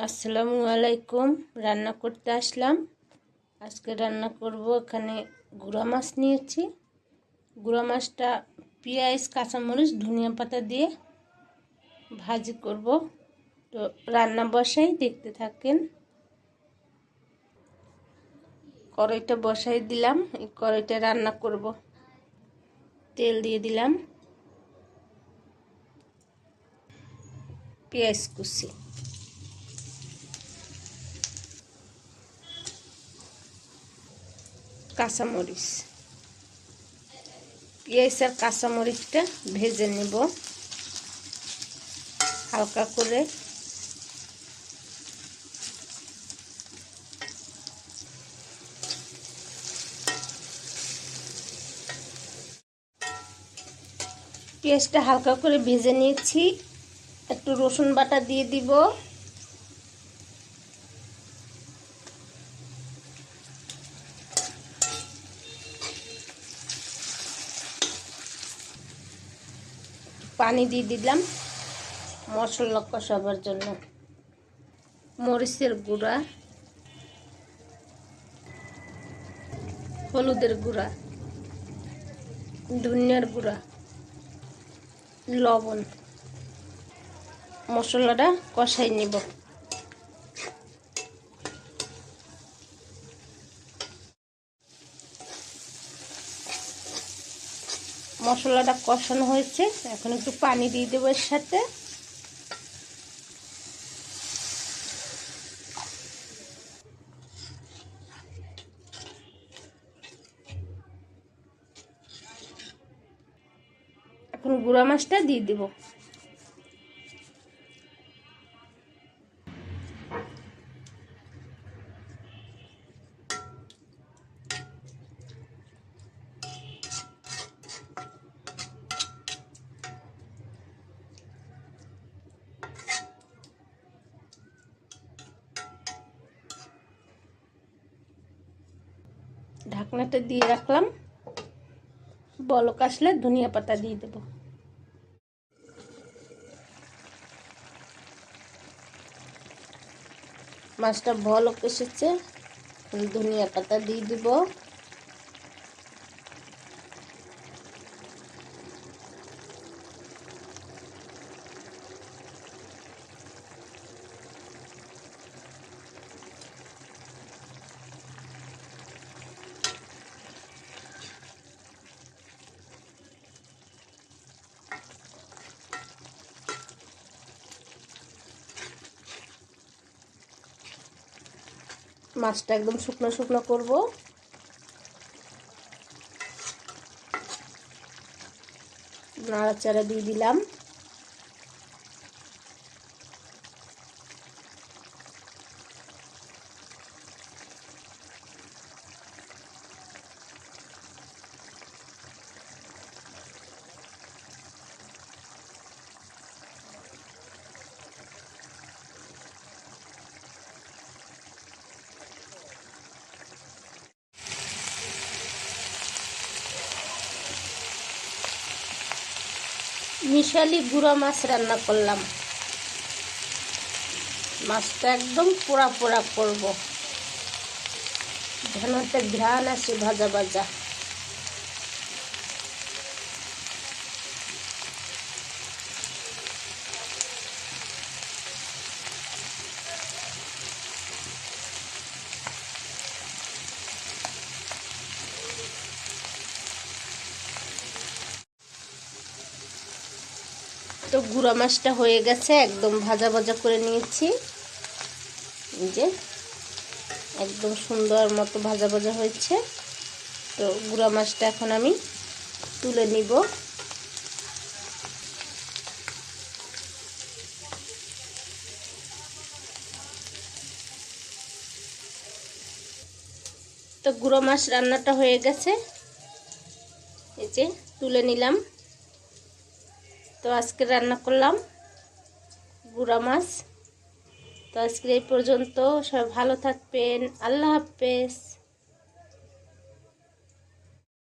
আসসালামু আলাইকুম। রান্না করতে আসলাম। আজকে রান্না করব, এখানে গুঁড়া মাছ নিয়েছি। গুঁড়া মাছটা পেঁয়াজ, কাঁচামরিচ, ধনিয়া পাতা দিয়ে ভাজি করব। তো রান্না বসাই, দেখতে থাকেন। কড়াইটা বসাই দিলাম, এই কড়াইটা রান্না করব। তেল দিয়ে দিলাম, পেঁয়াজ কুচি, কাঁচামরিচ। পেঁয়াজ আর কাঁচামরিচটা ভেজে নেব হালকা করে। পেঁয়াজটা হালকা করে ভেজে নিয়েছি। একটু রসুন বাটা দিয়ে দিব, পানি দিয়ে দিলাম মশলা কষাবার জন্য। মরিচের গুঁড়া, হলুদের গুঁড়া, ধনিয়ার গুঁড়া, লবণ। মশলাটা কষাই নিব। মশলাটা কষানো হয়েছে, এখন একটু পানি দিয়ে দেবো এর সাথে। এখন গুঁড়া মাছটা দিয়ে দেব। ঢাকনাটা দিয়ে রাখলাম, বলক আসলে ধনিয়া পাতা দিয়ে দেব। মাছটা বলক এসেছে, ধনিয়া পাতা দিয়ে দেব। মাছটা একদম শুকনো শুকনো করব। নাড়াচাড়া দিয়ে দিলাম। মিশালি গুঁড়া মাছ রান্না করলাম। মাছটা একদম পোড়া পোড়া করব, যেন একটা ঘ্রাণ আসে ভাজা ভাজা। তো গুঁড়া মাছটা হয়ে গেছে, একদম ভাজা ভাজা করে নিয়েছি। এই যে একদম সুন্দর মতো ভাজা ভাজা হয়েছে। তো গুঁড়া মাছটা এখন আমি তুলে নিব। তো গুঁড়া মাছ রান্নাটা হয়ে গেছে, এই যে তুলে নিলাম। তো আজকে রান্না করলাম গুঁড়া মাছ। তো আজকে এই পর্যন্ত। সবাই ভালো থাকবেন। আল্লাহ হাফেজ।